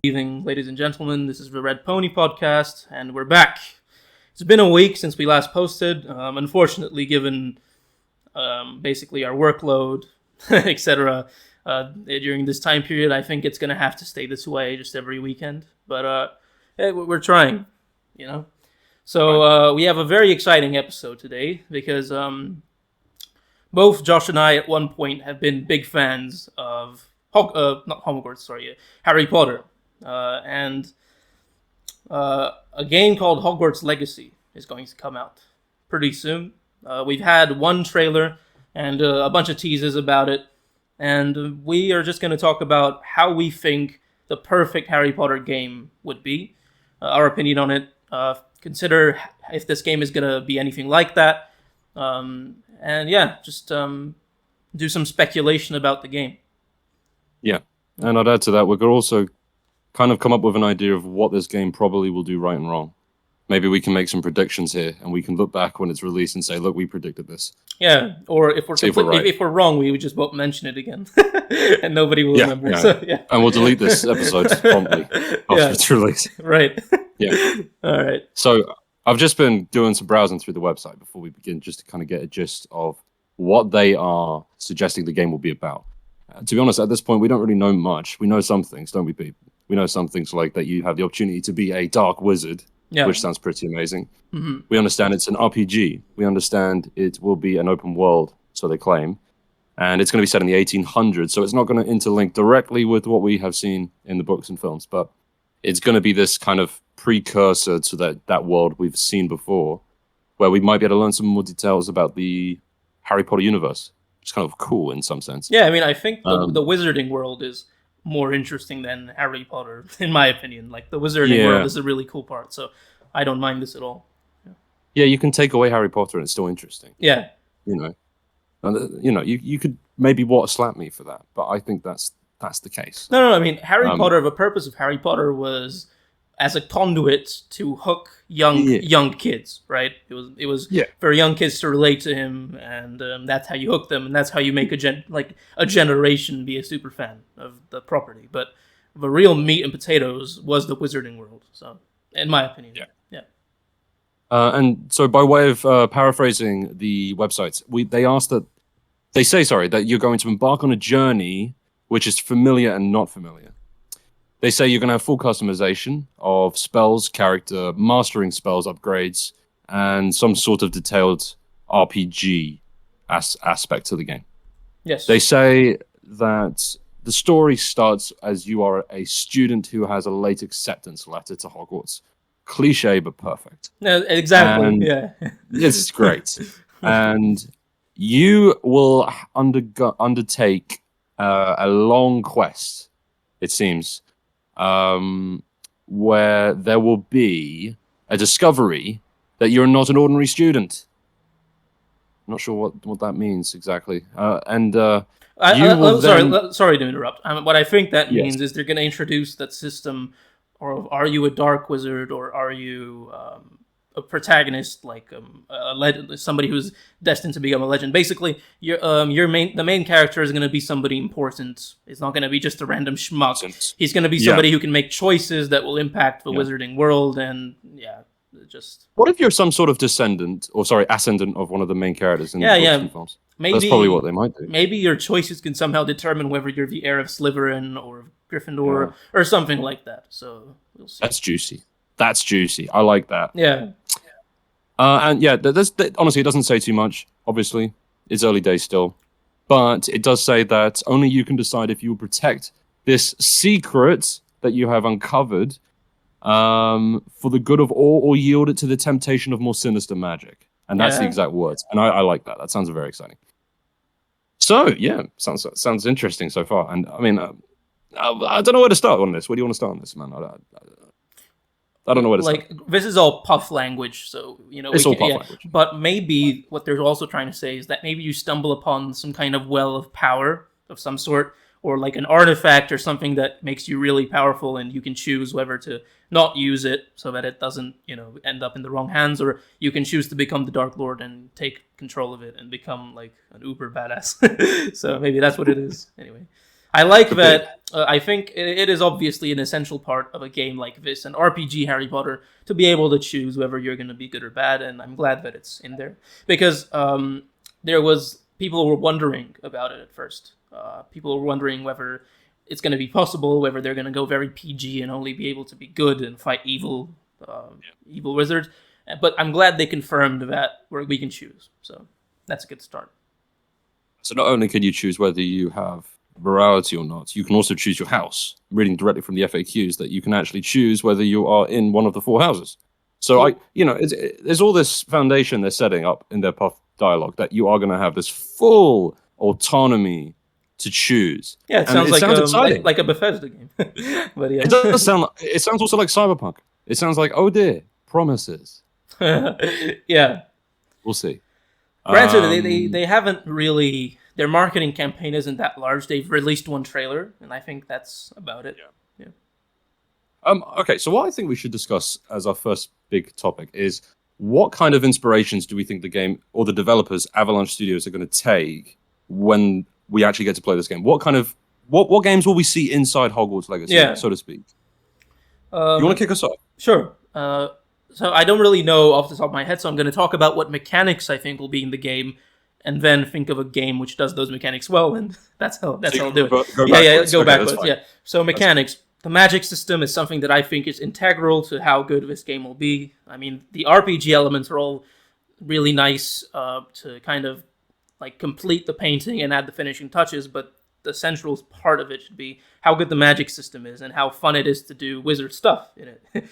Evening, ladies and gentlemen. This is the Red Pony Podcast, and we're back. It's been a week since we last posted. Unfortunately, given basically our workload, etc., during this time period, I think it's going to have to stay this way just every weekend. But hey, we're trying, you know. So we have a very exciting episode today because both Josh and I at one point have been big fans of Harry Potter. And a game called Hogwarts Legacy is going to come out pretty soon. We've had one trailer and a bunch of teases about it, and we are just going to talk about how we think the perfect Harry Potter game would be, our opinion on it, consider if this game is going to be anything like that, and yeah, just do some speculation about the game. Yeah, and I'd add to that, we could also kind of come up with an idea of what this game probably will do right and wrong. Maybe we can make some predictions here, and we can look back when it's released and say, look, we predicted this. Yeah, or if we're wrong, we would just won't mention it again, and nobody will remember. Yeah. So, yeah. And we'll delete this episode promptly after its release. Right. Yeah. All right. So I've just been doing some browsing through the website before we begin, just to kind of get a gist of what they are suggesting the game will be about. To be honest, at this point, we don't really know much. We know some things, don't we, Pete? We know some things like that you have the opportunity to be a dark wizard, which sounds pretty amazing. Mm-hmm. We understand it's an RPG. We understand it will be an open world, so they claim. And it's going to be set in the 1800s, so it's not going to interlink directly with what we have seen in the books and films, but it's going to be this kind of precursor to that world we've seen before, where we might be able to learn some more details about the Harry Potter universe. It's kind of cool in some sense. Yeah, I mean, I think the wizarding world is more interesting than Harry Potter, in my opinion. Like, the wizarding world is a really cool part, so I don't mind this at all. Yeah, you can take away Harry Potter and it's still interesting. Yeah. You could maybe slap me for that, but I think that's the case. No, I mean, Harry Potter, the purpose of Harry Potter was as a conduit to hook young kids, right? It was for young kids to relate to him, and that's how you hook them, and that's how you make a generation be a super fan of the property. But the real meat and potatoes was the wizarding world. So, in my opinion, yeah. And so, by way of paraphrasing the websites, they say that you're going to embark on a journey which is familiar and not familiar. They say you're going to have full customization of spells, character, mastering spells, upgrades, and some sort of detailed RPG aspect to the game. Yes. They say that the story starts as you are a student who has a late acceptance letter to Hogwarts. Cliche, but perfect. No, exactly, yeah. It's great. And you will undertake a long quest, it seems, where there will be a discovery that you're not an ordinary student. I'm not sure what that means exactly. Sorry to interrupt. What I think that means is they're going to introduce that system, or are you a dark wizard, or are you a protagonist, like somebody who's destined to become a legend. Basically, the main character is going to be somebody important. It's not going to be just a random schmuck. He's going to be somebody who can make choices that will impact the wizarding world, and just... What if you're some sort of ascendant of one of the main characters in the books and films? Maybe, that's probably what they might do. Maybe your choices can somehow determine whether you're the heir of Slytherin or Gryffindor or something like that. So we'll see. That's juicy. I like that. Yeah. Honestly, it doesn't say too much. Obviously, it's early days still. But it does say that only you can decide if you will protect this secret that you have uncovered for the good of all, or yield it to the temptation of more sinister magic. And that's the exact words. And I like that. That sounds very exciting. So, sounds interesting so far. And, I mean, I don't know where to start on this. Where do you want to start on this, man? I don't know what it's like. This is all puff language, so it's all puff language. But maybe what they're also trying to say is that maybe you stumble upon some kind of well of power of some sort, or like an artifact or something that makes you really powerful, and you can choose whether to not use it so that it doesn't, end up in the wrong hands, or you can choose to become the Dark Lord and take control of it and become like an uber badass. So maybe that's what it is. Anyway, I like that I think it is obviously an essential part of a game like this, an RPG Harry Potter, to be able to choose whether you're going to be good or bad, and I'm glad that it's in there. Because there was people were wondering about it at first. People were wondering whether it's going to be possible, whether they're going to go very PG and only be able to be good and fight evil wizards. But I'm glad they confirmed that we can choose. So that's a good start. So not only can you choose whether you have morality or not, you can also choose your house. Reading directly from the FAQs, that you can actually choose whether you are in one of the 4 houses. So there's all this foundation they're setting up in their Puff dialogue that you are going to have this full autonomy to choose. Yeah, it sounds like a Bethesda game. But yeah, it does sound. It sounds also like Cyberpunk. It sounds like, oh dear, promises. Yeah, we'll see. Granted, they haven't really. Their marketing campaign isn't that large. They've released 1 trailer, and I think that's about it. Yeah. Okay, so what I think we should discuss as our first big topic is what kind of inspirations do we think the game or the developers, Avalanche Studios, are going to take when we actually get to play this game? What kind of what games will we see inside Hogwarts Legacy, so to speak? You want to kick us off? Sure. So I don't really know off the top of my head, so I'm going to talk about what mechanics I think will be in the game, and then think of a game which does those mechanics well, and that's how I'll do it. Go backwards. Yeah. So mechanics. The magic system is something that I think is integral to how good this game will be. I mean, the RPG elements are all really nice to kind of like complete the painting and add the finishing touches, but the central part of it should be how good the magic system is and how fun it is to do wizard stuff in it.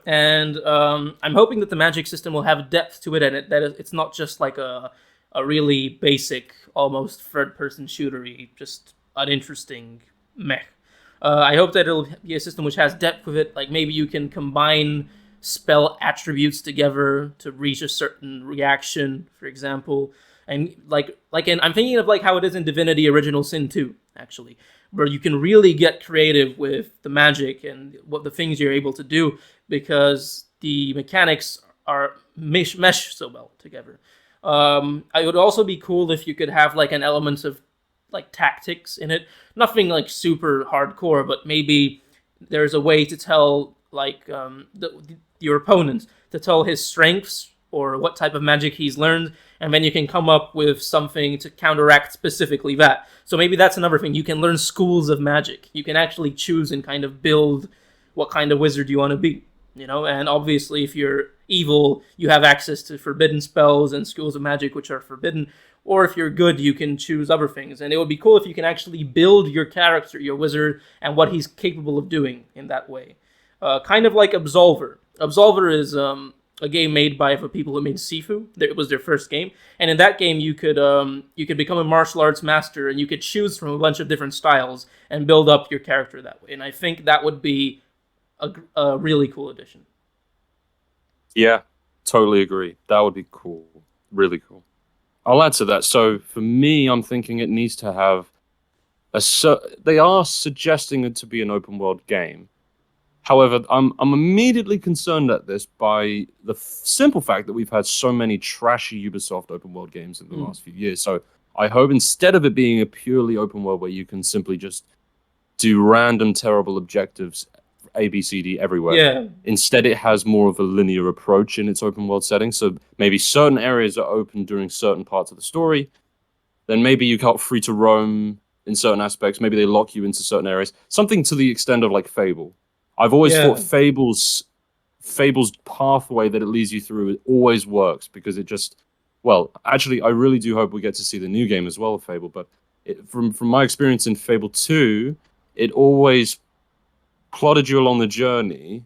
And I'm hoping that the magic system will have depth to it, and that it's not just like a really basic, almost third-person shootery, just uninteresting mech. I hope that it'll be a system which has depth with it, like maybe you can combine spell attributes together to reach a certain reaction, for example. And I'm thinking of like how it is in Divinity Original Sin 2, actually, where you can really get creative with the magic and what the things you're able to do, because the mechanics are mesh so well together. It would also be cool if you could have like an element of like tactics in it. Nothing like super hardcore, but maybe there's a way to tell like your opponent, to tell his strengths or what type of magic he's learned, and then you can come up with something to counteract specifically that. So maybe that's another thing. You can learn schools of magic. You can actually choose and kind of build what kind of wizard you want to be. And obviously if you're evil, you have access to forbidden spells and schools of magic which are forbidden. Or if you're good, you can choose other things. And it would be cool if you can actually build your character, your wizard, and what he's capable of doing in that way. Kind of like Absolver. Absolver is a game made by the people who made Sifu. It was their first game. And in that game, you could become a martial arts master, and you could choose from a bunch of different styles and build up your character that way. And I think that would be a really cool addition. Yeah, totally agree. That would be cool. Really cool. I'll add to that. So for me, I'm thinking it needs to have they are suggesting it to be an open world game. However, I'm immediately concerned at this by the simple fact that we've had so many trashy Ubisoft open world games in the last few years. So I hope instead of it being a purely open world where you can simply just do random terrible objectives, A, B, C, D everywhere. Instead, it has more of a linear approach in its open world setting. So maybe certain areas are open during certain parts of the story. Then maybe you got free to roam in certain aspects. Maybe they lock you into certain areas. Something to the extent of like Fable. I've always thought Fable's pathway that it leads you through, it always works because it just, well, actually, I really do hope we get to see the new game as well of Fable. But from my experience in Fable 2, it always plodded you along the journey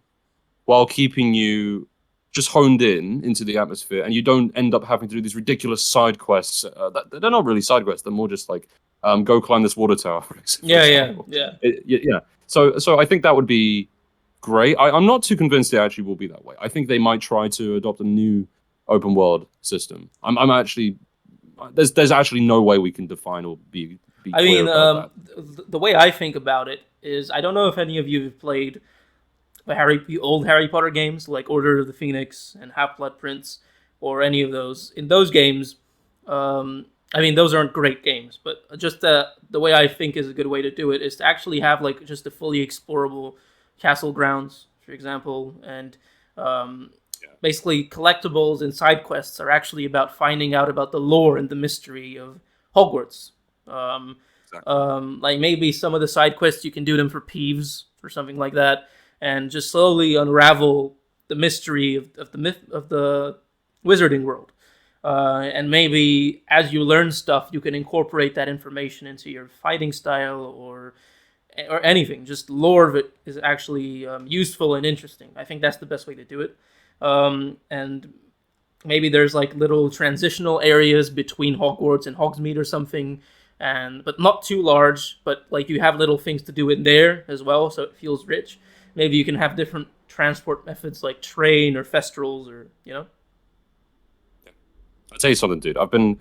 while keeping you just honed into the atmosphere, and you don't end up having to do these ridiculous side quests. They're not really side quests; they're more just like go climb this water tower. For example. Yeah. So I think that would be great. I'm not too convinced it actually will be that way. I think they might try to adopt a new open world system. I'm actually there's actually no way we can define or be clear about that. The way I think about it is, I don't know if any of you have played the old Harry Potter games like Order of the Phoenix and Half-Blood Prince or any of those. In those games, I mean, those aren't great games, but just the way I think is a good way to do it is to actually have like just a fully explorable castle grounds, for example, and um, basically collectibles and side quests are actually about finding out about the lore and the mystery of Hogwarts. Um, Exactly. like maybe some of the side quests you can do them for Peeves or something like that, and just slowly unravel the mystery of the myth of the wizarding world. And maybe as you learn stuff, you can incorporate that information into your fighting style or anything. Just lore of it is actually useful and interesting. I think that's the best way to do it. And maybe there's like little transitional areas between Hogwarts and Hogsmeade or something, and but not too large. But like you have little things to do in there as well, so it feels rich. Maybe you can have different transport methods like train or festrels or I'll tell you something, dude. I've been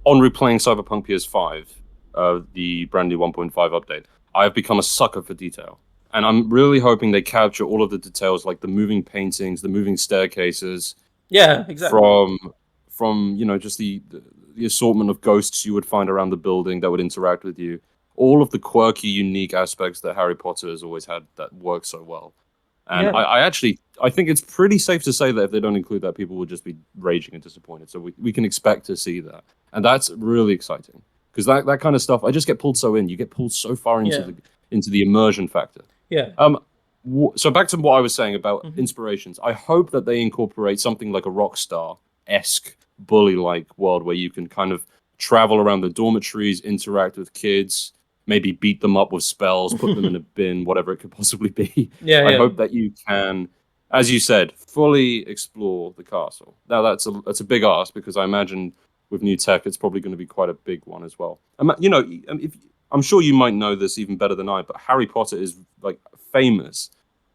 on replaying Cyberpunk PS5, the brand new 1.5 update. I have become a sucker for detail. And I'm really hoping they capture all of the details, like the moving paintings, the moving staircases, Yeah, exactly. from just the assortment of ghosts you would find around the building that would interact with you. All of the quirky, unique aspects that Harry Potter has always had that work so well. And Yeah, I think it's pretty safe to say that if they don't include that, people will just be raging and disappointed. So we can expect to see that. And that's really exciting. Because that kind of stuff, I just get pulled so in. You get pulled so far yeah, into the immersion factor. yeah. Um, so back to what I was saying about Hmm. inspirations. I hope that they incorporate something like a Rockstar-esque bully-like world where you can kind of travel around the dormitories, interact with kids, maybe beat them up with spells, put them in a bin, whatever it could possibly be. Yeah, I yeah, hope that you can, as you said, fully explore the castle. Now that's a big ask because I imagine with new tech, it's probably going to be quite a big one as well. If I'm sure you might know this even better than I, but Harry Potter is like famous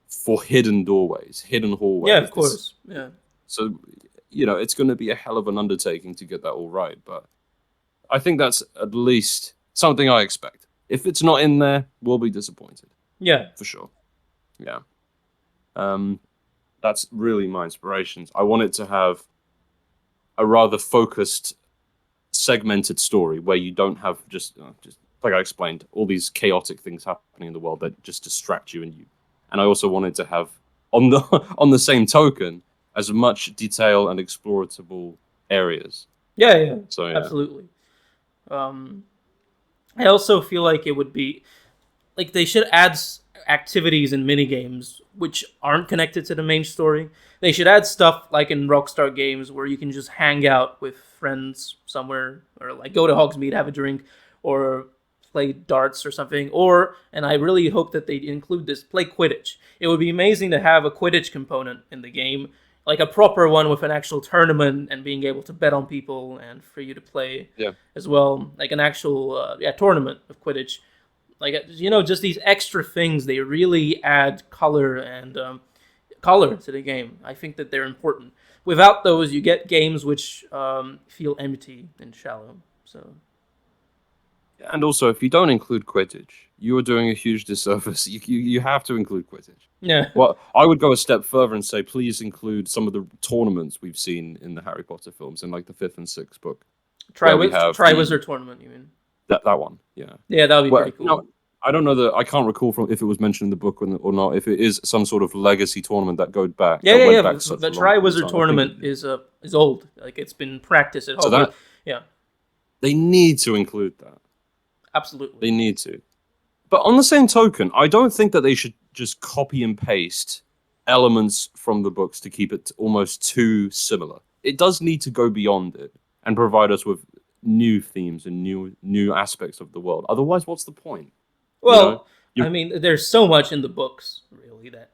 for hidden doorways, hidden yeah. hallways. Of course. Yeah, So, it's going to be a hell of an undertaking to get that all right. But I think that's at least something I expect. If it's not in there, we'll be disappointed yeah, for sure. Yeah. Um, that's really my inspirations. I want it to have a rather focused, segmented story where you don't have just like I explained, all these chaotic things happening in the world that just distract you and I also wanted to have on the on the same token as much detail and explorable areas. yeah, yeah. So yeah. Absolutely. Um, I also feel like it would be like they should add activities and mini games which aren't connected to the main story. They should add stuff like in Rockstar games where you can just hang out with friends somewhere, or like go to Hogsmeade, have a drink, or play darts or something. Or, and I really hope that they include this, play Quidditch. It would be amazing to have a Quidditch component in the game, like a proper one with an actual tournament and being able to bet on people and for you to play Yeah. as well, like an actual tournament of Quidditch. Like just these extra things, they really add color and color to the game. I think that they're important. Without those, you get games which feel empty and shallow. So And also, if you don't include Quidditch, you are doing a huge disservice. You have to include Quidditch. yeah, Well, I would go a step further and say, please include some of the tournaments we've seen in the Harry Potter films, in like the fifth and sixth book, where we have Try Wizard tournament. You mean? that one. Yeah. Yeah, that would be Well, pretty cool. I don't know that I can't recall from if it was mentioned in the book or not. If it is some sort of legacy tournament that goes back, Yeah, that yeah, went yeah. back such The a long Tri time. Wizard I think tournament is old. Like it's been practiced at so Hogwarts. that Yeah, they need to include that. absolutely. They need to. But on the same token, I don't think that they should just copy and paste elements from the books to keep it almost too similar. It does need to go beyond it and provide us with new themes and new aspects of the world. Otherwise, what's the point? You know, Well, I you mean, there's so much in the books really that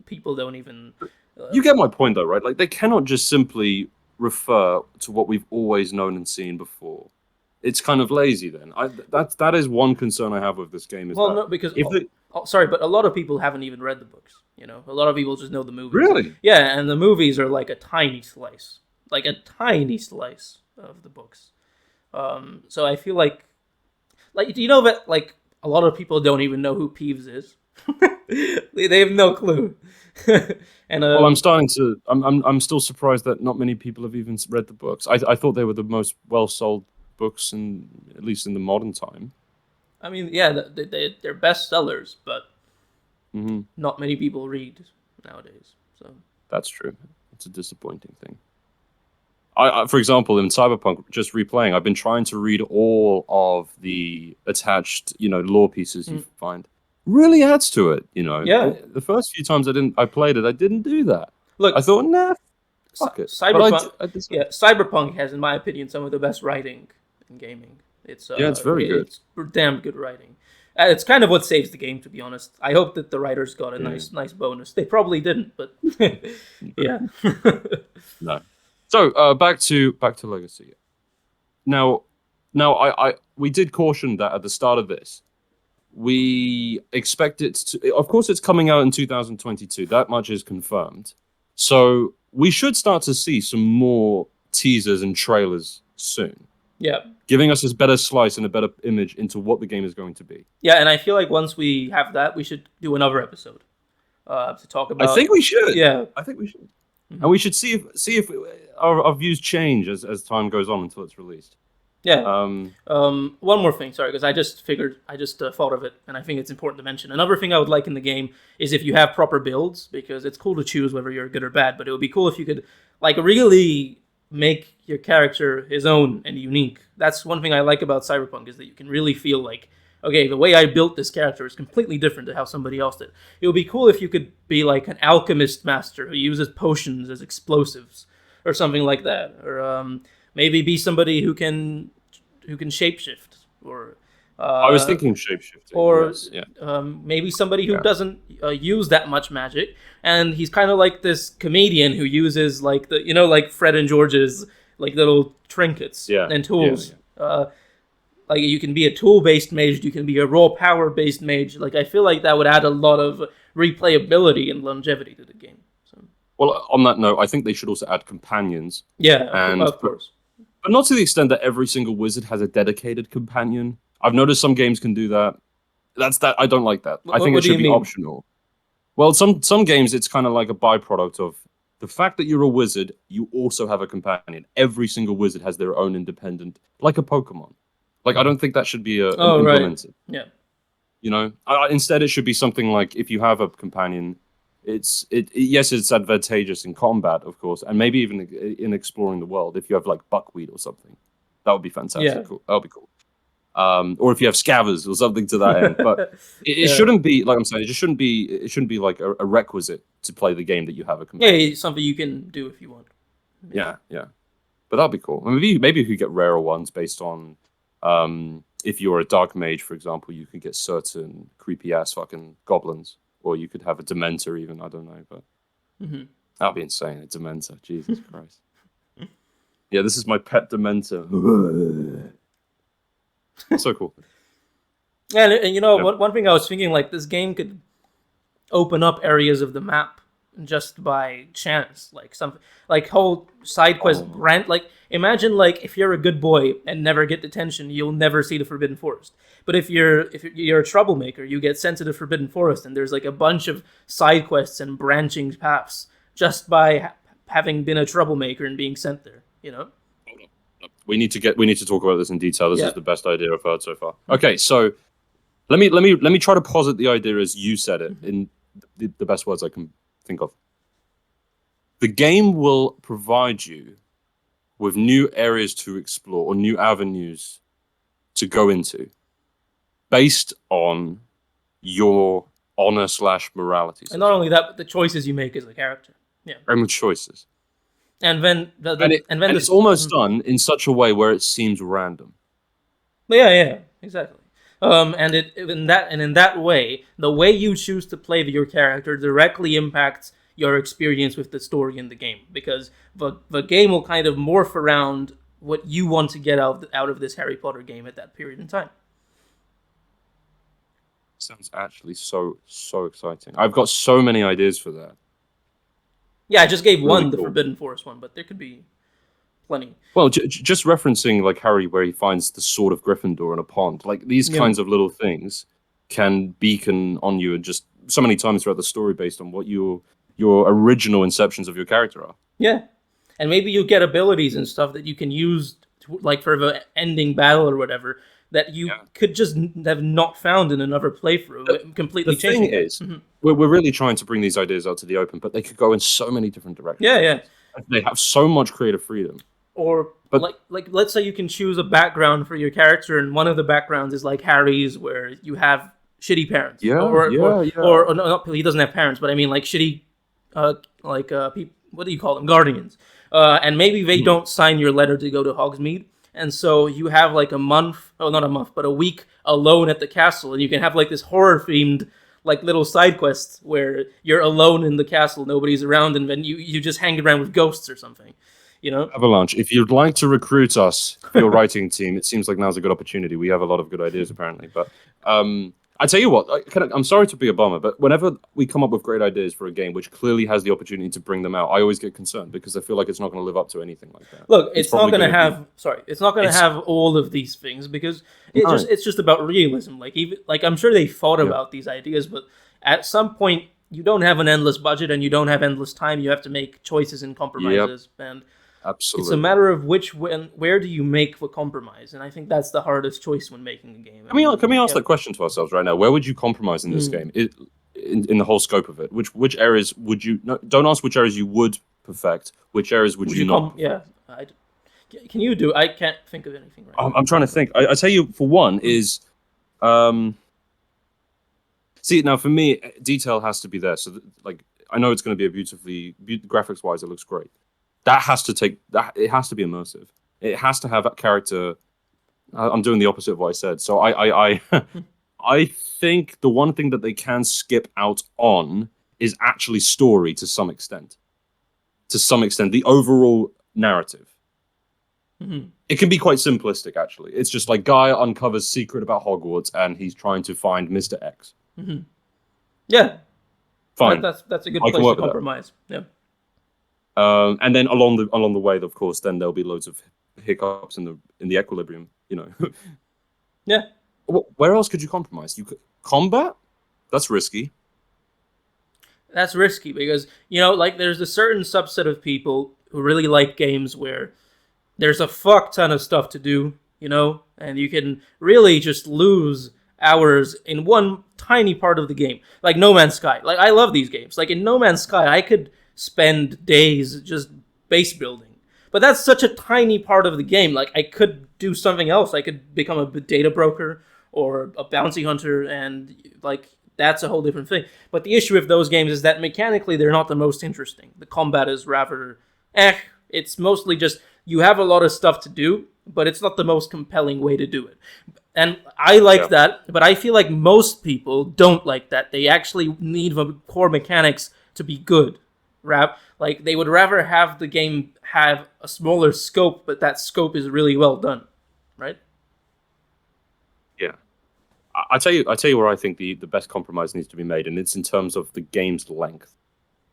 people don't even. you get my point though, right? Like they cannot just simply refer to what we've always known and seen before. It's kind of lazy then. That is one concern I have with this game is Well, that no, because if it sorry, but a lot of people haven't even read the books. A lot of people just know the movies. really Yeah, and the movies are like a tiny slice, of the books. So I feel like do you know that like a lot of people don't even know who Peeves is. They have no clue. And well, I'm starting to. I'm still surprised that not many people have even read the books. I thought they were the most well sold books, at least in the modern time. I mean, yeah, they're bestsellers, but Hmm. not many people read nowadays. So That's true. It's a disappointing thing. For example, in Cyberpunk, just replaying, I've been trying to read all of the attached, lore pieces you find. Really adds to it, yeah, The first few times I played it, I didn't do that. look, I thought, nah, fuck it. Cyberpunk. But I decided, Yeah, Cyberpunk has, in my opinion, some of the best writing in gaming. yeah, it's very good. It's damn good writing. It's kind of what saves the game, to be honest. I hope that the writers got a Yeah. nice bonus. They probably didn't, but yeah. No. So back to Legacy. Now, we did caution that at the start of this, we expect it to. Of course, it's coming out in 2022. That much is confirmed. So we should start to see some more teasers and trailers soon, Yeah. giving us a better slice and a better image into what the game is going to be. Yeah, and I feel like once we have that, we should do another episode to talk about. I think we should. Yeah. I think we should. And we should see if our views change as time goes on until it's released. Yeah. One more thing, sorry, because I just thought of it, and I think it's important to mention. Another thing I would like in the game is if you have proper builds, because it's cool to choose whether you're good or bad, but it would be cool if you could, really make your character his own and unique. That's one thing I like about Cyberpunk, is that you can really feel like, okay, the way I built this character is completely different to how somebody else did. It would be cool if you could be like an alchemist master who uses potions as explosives, or something like that, or maybe be somebody who can shapeshift, or I was thinking shapeshifting. or yes, yeah. maybe somebody who doesn't use that much magic, and he's kind of like this comedian who uses like like Fred and George's like little trinkets and tools. Like you can be a tool-based mage, you can be a raw power-based mage. Like I feel like that would add a lot of replayability and longevity to the game. So. Well, on that note, I think they should also add companions. Yeah, and of course. But not to the extent that every single wizard has a dedicated companion. I've noticed some games can do that. I don't like that. I think it should be optional. Well, some games it's kind of like a byproduct of the fact that you're a wizard. You also have a companion. Every single wizard has their own independent, like a Pokemon. Like I don't think that should be implemented. Right. Yeah. Instead it should be something like if you have a companion, it's advantageous in combat, of course, and maybe even in exploring the world. If you have like buckwheat or something, that would be fantastic. Yeah. Cool. That would be cool. Or if you have scavers or something to that end. But it shouldn't be, like I'm saying, it shouldn't be like a requisite to play the game that you have a companion. Yeah, it's something you can do if you want. Yeah. But that'd be cool. Maybe if you get rarer ones based on if you're a dark mage, for example, you could get certain creepy ass fucking goblins, or you could have a dementor even. I don't know, but that'd be insane. A dementor, Jesus Christ. Yeah, this is my pet dementor. So cool. And one thing I was thinking, like this game could open up areas of the map just by chance, like something like whole side quest rant. Like imagine like if you're a good boy and never get detention, you'll never see the Forbidden Forest. But if you're a troublemaker, you get sent to the Forbidden Forest, and there's like a bunch of side quests and branching paths just by having been a troublemaker and being sent there. We need to talk about this in detail. This is the best idea I've heard so far. Okay, so let me try to posit the idea as you said it in the best words I can think of. The game will provide you with new areas to explore or new avenues to go into based on your honor/morality. And not only that, but the choices you make as a character. Yeah. And the choices. And then it's almost done in such a way where it seems random. Yeah, exactly. And in that way, the way you choose to play your character directly impacts your experience with the story in the game, because the game will kind of morph around what you want to get out of this Harry Potter game at that period in time. Sounds actually so exciting. I've got so many ideas for that. Yeah, I just gave really the cool. Forbidden Forest one, but there could be plenty. Well, just referencing like Harry, where he finds the sword of Gryffindor in a pond, like these kinds of little things can beacon on you, and just so many times throughout the story based on what your original inceptions of your character are. Yeah, and maybe you get abilities and stuff that you can use like for the ending battle or whatever, that you could just have not found in another playthrough, completely The thing changing it. is, we're really trying to bring these ideas out to the open, but they could go in so many different directions. Yeah. They have so much creative freedom. Or like let's say you can choose a background for your character, and one of the backgrounds is like Harry's, where you have shitty parents. Or no, he doesn't have parents, but I mean like shitty, what do you call them? Guardians. And maybe they don't sign your letter to go to Hogsmeade, and so you have like a month, not a month, but a week alone at the castle, and you can have like this horror themed like little side quests where you're alone in the castle, nobody's around, and then you just hang around with ghosts or something. Avalanche, if you'd like to recruit us for your writing team, it seems like now's a good opportunity. We have a lot of good ideas, apparently. But I tell you what, I'm sorry to be a bummer, but whenever we come up with great ideas for a game which clearly has the opportunity to bring them out, I always get concerned because I feel like it's not going to live up to anything like that. Look, it's not going to have. Sorry, it's not going to have all of these things because it's just about realism. Like I'm sure they thought about these ideas, but at some point you don't have an endless budget and you don't have endless time. You have to make choices and compromises, and absolutely, it's a matter of where do you make the compromise, and I think that's the hardest choice when making a game. Can we ask that question to ourselves right now? Where would you compromise in this game? In the whole scope of it, which areas would you? No, don't ask which areas you would perfect. Which areas would you not? Can you do? I can't think of anything right now. I'm trying to think. I tell you, for one is, see now for me, detail has to be there. So like I know it's going to be graphics wise, it looks great. That has to it has to be immersive. It has to have that character. I'm doing the opposite of what I said. So I think the one thing that they can skip out on is actually story to some extent. The overall narrative. It can be quite simplistic, actually. It's just like guy uncovers secret about Hogwarts and he's trying to find Mr. X. Yeah, fine. That's a good place to compromise. Yeah. And then along the way, of course, then there'll be loads of hiccups in the equilibrium. Yeah. Where else could you compromise? Combat? That's risky. That's risky because like there's a certain subset of people who really like games where there's a fuck ton of stuff to do, and you can really just lose hours in one tiny part of the game. Like No Man's Sky. Like I love these games. Like in No Man's Sky, I could spend days just base building. But that's such a tiny part of the game. Like I could do something else. I could become a data broker or a bounty hunter, and like that's a whole different thing. But the issue with those games is that mechanically they're not the most interesting. The combat is rather it's mostly just you have a lot of stuff to do, but it's not the most compelling way to do it. And I like that, but I feel like most people don't like that. They actually need the core mechanics to be good. Like they would rather have the game have a smaller scope, but that scope is really well done, right? Yeah, I tell you where I think the best compromise needs to be made, and it's in terms of the game's length.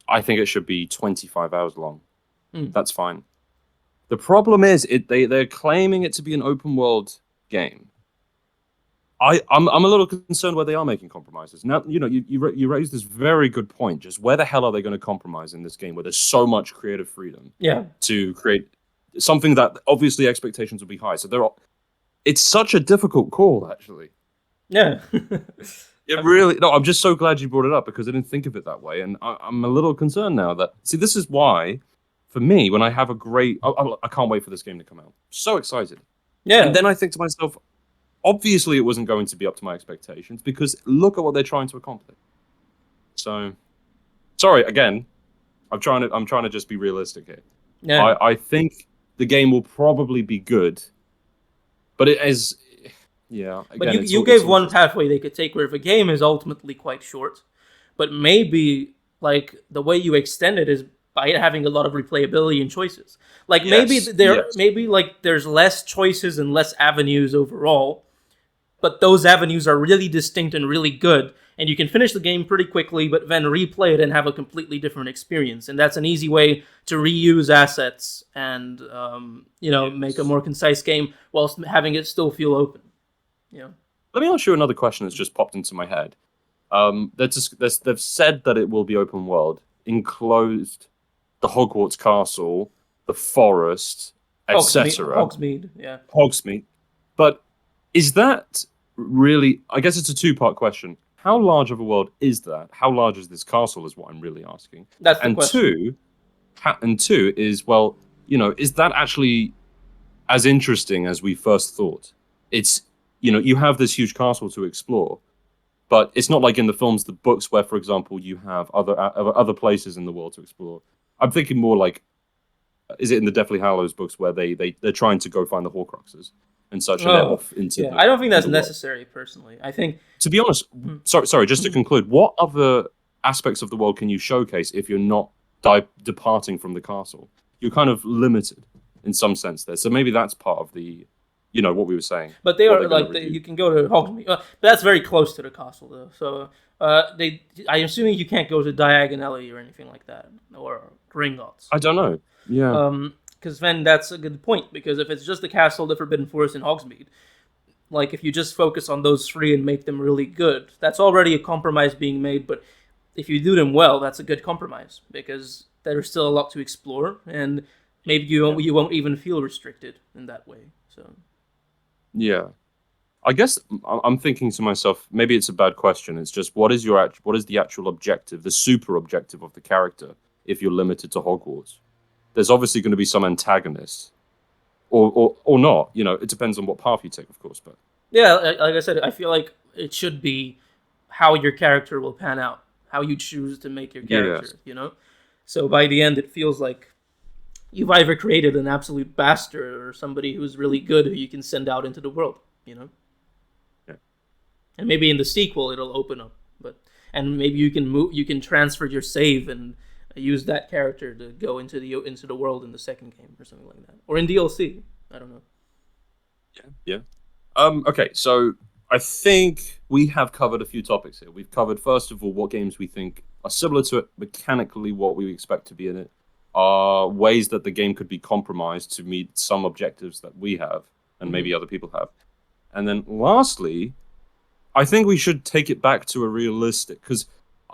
I think it should be 25 hours long. That's fine. The problem is they're claiming it to be an open world game. I'm a little concerned where they are making compromises. Now, you raised this very good point. Just where the hell are they going to compromise in this game where there's so much creative freedom to create something that obviously expectations will be high. So it's such a difficult call, actually. Yeah. I'm just so glad you brought it up because I didn't think of it that way. And I'm a little concerned now this is why, for me, when I have a great, I can't wait for this game to come out. So excited. Yeah. And then I think to myself, obviously, it wasn't going to be up to my expectations because look at what they're trying to accomplish. So, sorry again. I'm trying to just be realistic here. Yeah. I think the game will probably be good, but it is. Yeah. Again, but you gave one pathway they could take where the game is ultimately quite short, but maybe like the way you extend it is by having a lot of replayability and choices. Like maybe there's less choices and less avenues overall. But those avenues are really distinct and really good, and you can finish the game pretty quickly, but then replay it and have a completely different experience. And that's an easy way to reuse assets and, make a more concise game whilst having it still feel open. Let me ask you another question that's just popped into my head. They've said that it will be open world, enclosed the Hogwarts castle, the forest, etc. Hogsmeade, yeah. Hogsmeade. But is that really? I guess it's a two-part question. How large of a world is that? How large is this castle? Is what I'm really asking. That's the And question. two is, well, is that actually as interesting as we first thought? It's you have this huge castle to explore, but it's not like in the films, the books, where, for example, you have other places in the world to explore. I'm thinking more like, is it in the Deathly Hallows books where they're trying to go find the Horcruxes and such, and they're Oh, off into yeah. I don't think that's the world. necessary, personally. I think. To be honest, sorry, just to conclude, what other aspects of the world can you showcase if you're not departing from the castle? You're kind of limited in some sense there. So maybe that's part of the, what we were saying. But they are like you can go to Hogsmeade. But that's very close to the castle, though. So I'm assuming you can't go to Diagon Alley or anything like that, or Gringotts. I don't know. Yeah. Because then that's a good point. Because if it's just the castle, the Forbidden Forest, and Hogsmeade, like if you just focus on those three and make them really good, that's already a compromise being made. But if you do them well, that's a good compromise because there's still a lot to explore, and maybe you won't even feel restricted in that way. So. Yeah. I guess I'm thinking to myself, maybe it's a bad question. It's just, what is the actual objective, the super objective of the character if you're limited to Hogwarts? There's obviously going to be some antagonist, or not. It depends on what path you take, of course. But yeah, like I said, I feel like it should be how your character will pan out, how you choose to make your character. Yes. So by the end, it feels like you've either created an absolute bastard or somebody who's really good who you can send out into the world. Yeah. And maybe in the sequel it'll open up, and maybe you can transfer your save and use that character to go into the world in the second game or something like that, or in DLC. I don't know. Yeah. Okay, so I think we have covered a few topics here. We've covered, first of all, what games we think are similar to it mechanically, what we expect to be in it, ways that the game could be compromised to meet some objectives that we have and maybe other people have. And then lastly, I think we should take it back to a realistic, because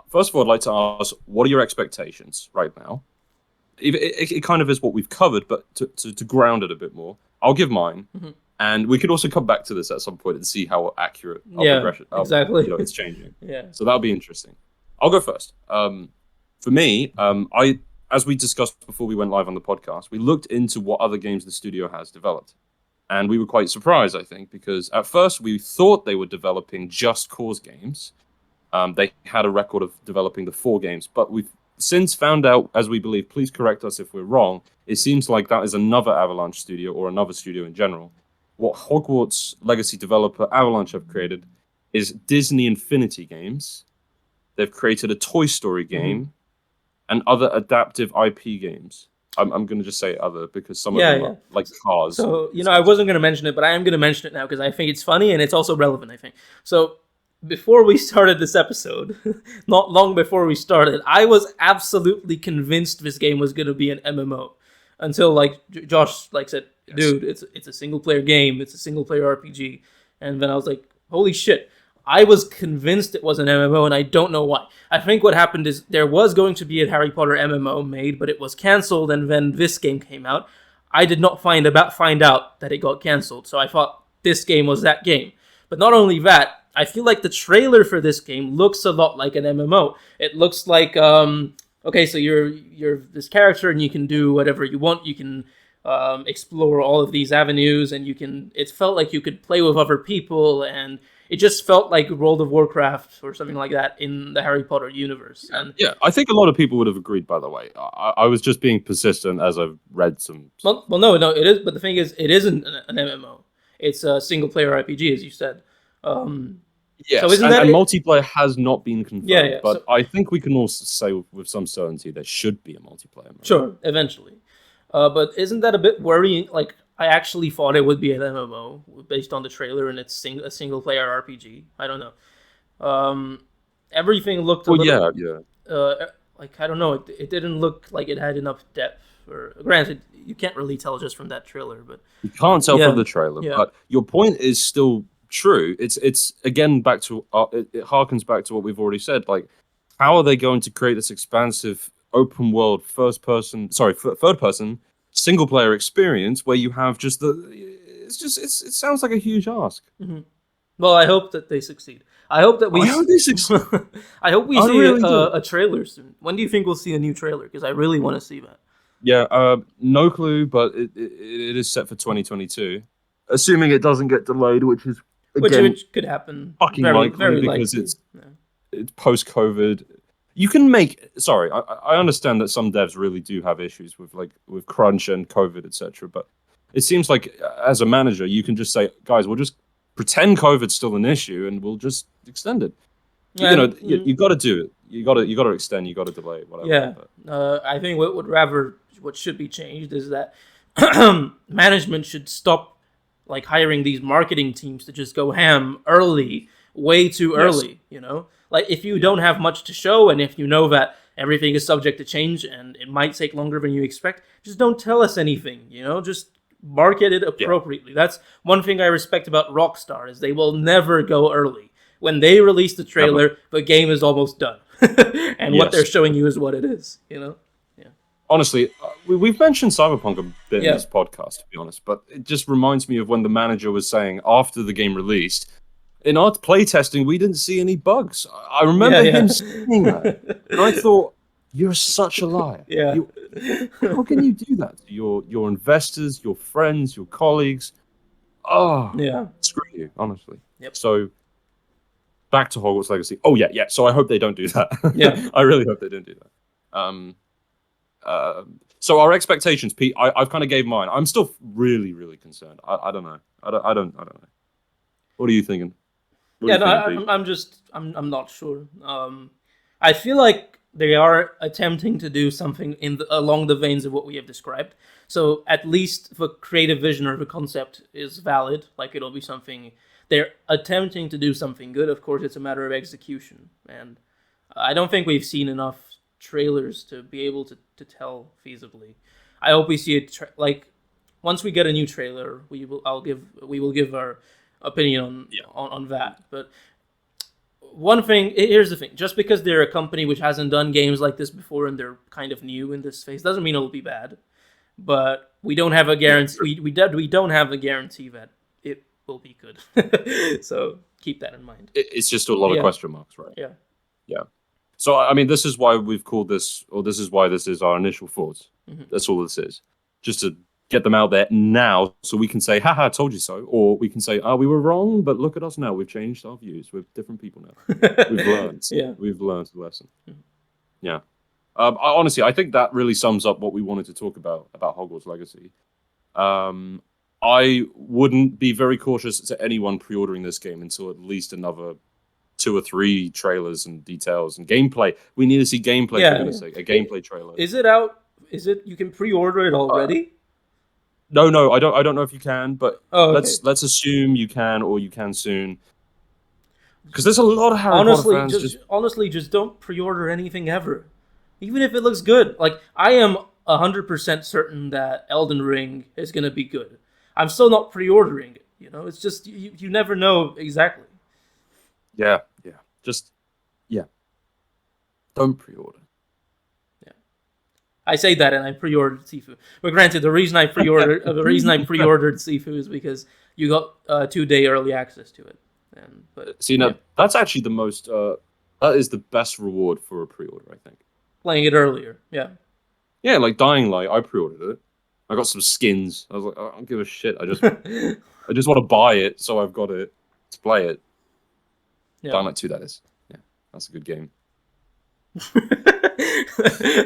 first of all, I'd like to ask, what are your expectations right now? It kind of is what we've covered, but to ground it a bit more, I'll give mine. And we could also come back to this at some point and see how accurate our progression exactly. It's changing. Yeah. So that'll be interesting. I'll go first. For me, as we discussed before we went live on the podcast, we looked into what other games the studio has developed. And we were quite surprised, I think, because at first we thought they were developing Just Cause games. They had a record of developing the 4 games, but we've since found out, as we believe, please correct us if we're wrong, it seems like that is another Avalanche studio or another studio in general. What Hogwarts Legacy developer Avalanche have created is Disney Infinity games. They've created a Toy Story game and other adaptive IP games. I'm going to just say other because some of them are like Cars. So, I wasn't going to mention it, but I am going to mention it now because I think it's funny and it's also relevant, I think. So, before we started this episode, not long before we started, I was absolutely convinced this game was going to be an MMO. Until, Josh, said, dude, it's a single-player game, it's a single-player RPG. And then I was like, holy shit. I was convinced it was an MMO, and I don't know why. I think what happened is there was going to be a Harry Potter MMO made, but it was cancelled, and then this game came out. I did not find out that it got cancelled, so I thought this game was that game. But not only that, I feel like the trailer for this game looks a lot like an MMO. It looks like, okay, so you're this character, and you can do whatever you want. You can explore all of these avenues, and it felt like you could play with other people, and it just felt like World of Warcraft or something like that in the Harry Potter universe. And yeah, I think a lot of people would have agreed, by the way. I was just being persistent as I've read some... Well, no, it is. But the thing is, it isn't an MMO. It's a single-player RPG, as you said. Yes, so and multiplayer has not been confirmed. But I think we can also say with some certainty there should be a multiplayer mode. Sure, eventually. But isn't that a bit worrying? I actually thought it would be an MMO based on the trailer, and it's a single-player RPG. I don't know. Everything looked a little... Yeah. I don't know. It didn't look like it had enough depth. Granted, you can't really tell just from that trailer, but you can't tell from the trailer. Yeah. But your point is still true. It's again back to it harkens back to what we've already said. How are they going to create this expansive open world third person single player experience where you have just it sounds like a huge ask. Mm-hmm. Well, I hope that they succeed. I hope that we. I hope they succeed. I hope we I see really do. a trailer soon. When do you think we'll see a new trailer? Because I really want to see that. Yeah, no clue, but it is set for 2022. Assuming it doesn't get delayed, which is again Which could happen. fucking Very likely very because likely. it's post-COVID. You can make sorry, I understand that some devs really do have issues with crunch and COVID, etc. But it seems like as a manager, you can just say, guys, we'll just pretend COVID's still an issue and we'll just extend it. You got to do it. You got to extend. You got to delay, whatever. Yeah, I think what should be changed is that management should stop like hiring these marketing teams to just go ham early, way too early. Like if you don't have much to show, and if you know that everything is subject to change and it might take longer than you expect, just don't tell us anything. Just market it appropriately. That's one thing I respect about Rockstar is they will never go early. When they release the trailer, the game is almost done, and what they're showing you is what it is. Yeah. Honestly, we've mentioned Cyberpunk a bit in this podcast, to be honest, but it just reminds me of when the manager was saying after the game released, in our playtesting, we didn't see any bugs. I remember him saying that, and I thought, you're such a liar. Yeah. How can you do that to your investors, your friends, your colleagues? Oh, yeah. Screw you, honestly. Yep. So, back to Hogwarts Legacy. Oh, yeah. So I hope they don't do that. Yeah. I really hope they don't do that. So our expectations, Pete, I've kind of gave mine. I'm still really, really concerned. I don't know. I don't know. What are you thinking? I'm not sure. I feel like they are attempting to do something along the veins of what we have described. So at least the creative vision or the concept is valid. Like it'll be something they're attempting to do something good. Of course, it's a matter of execution, and I don't think we've seen enough trailers to be able to tell feasibly. I hope we see it once we get a new trailer, we will give our opinion on that. But one thing, here's the thing: just because they're a company which hasn't done games like this before and they're kind of new in this phase, doesn't mean it'll be bad. But we don't have a guarantee. We don't have a guarantee that it will be good. So keep that in mind. It's just a lot of question marks, right? Yeah. So, I mean, this is why we've called this, or this is why this is our initial thoughts. Mm-hmm. That's all this is. Just to get them out there now so we can say, haha, I told you so. Or we can say, we were wrong, but look at us now. We've changed our views. We're different people now. We've learned. We've learned the lesson. Mm-hmm. Yeah. Honestly, I think that really sums up what we wanted to talk about Hogwarts Legacy. I wouldn't be very cautious to anyone pre-ordering this game until at least another 2 or 3 trailers and details and gameplay. We need to see gameplay, for goodness sake. A gameplay trailer. Is it out? You can pre-order it already? No, I don't know if you can, but okay. let's assume you can, or you can soon. Because there's a lot of Harry Potter fans. Honestly, just don't pre-order anything ever. Even if it looks good. Like, I am 100% certain that Elden Ring is going to be good. I'm still not pre-ordering it, It's just, you never know exactly. Yeah. Don't pre-order. Yeah, I say that, and I pre-ordered Sifu. But granted, the reason I pre-ordered Sifu is because you got 2-day early access to it. That's actually the most. That is the best reward for a pre-order, I think. Playing it earlier, yeah. Yeah, like Dying Light, I pre-ordered it. I got some skins. I was like, I don't give a shit. I just want to buy it, so I've got it to play it. Yeah. Dying Light 2, that is. Yeah, that's a good game.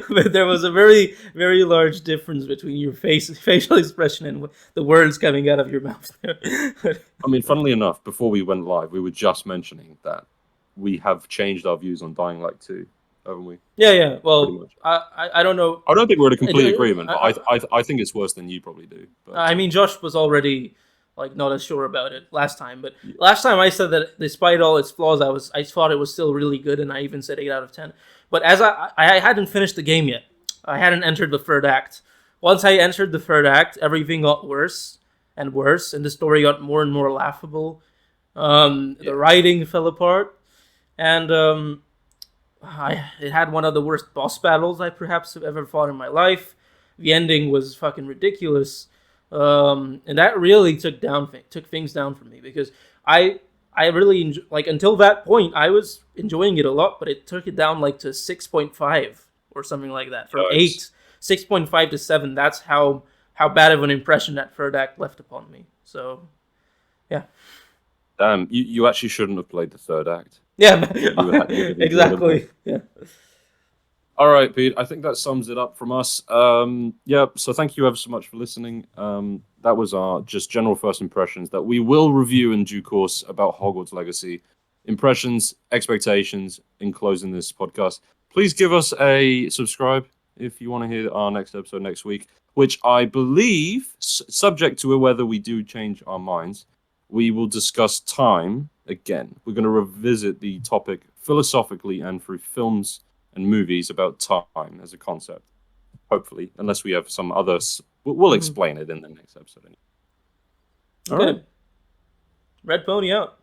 But there was a very, very large difference between your facial expression and the words coming out of your mouth. I mean, funnily enough, before we went live, we were just mentioning that we have changed our views on Dying Light 2, haven't we? Yeah. Well, I don't know. I don't think we're in a complete agreement, but I think it's worse than you probably do. But, I mean, Josh was already not as sure about it last time, but last time I said that despite all its flaws, I thought it was still really good, and I even said 8 out of 10. But as I hadn't finished the game yet, I hadn't entered the third act. Once I entered the third act, everything got worse and worse, and the story got more and more laughable. The writing fell apart, and it had one of the worst boss battles I perhaps have ever fought in my life. the ending was fucking ridiculous, and that really took things down for me because I really like until that point I was enjoying it a lot, but it took it down like to 6.5 or something like that from Nice. 8, 6.5 to 7. That's how bad of an impression that third act left upon me. So yeah. Damn, you actually shouldn't have played the third act. Yeah, You would have enjoyed it more. exactly. Yeah. All right, Pete. I think that sums it up from us. Yeah. So thank you ever so much for listening. That was our just general first impressions that we will review in due course about Hogwarts Legacy. Impressions, expectations in closing this podcast. Please give us a subscribe if you want to hear our next episode next week, which I believe, subject to whether we do change our minds, we will discuss time again. We're going to revisit the topic philosophically and through films and movies about time as a concept. Hopefully, unless we have some others, we'll explain it in the next episode. Okay. Red Pony out.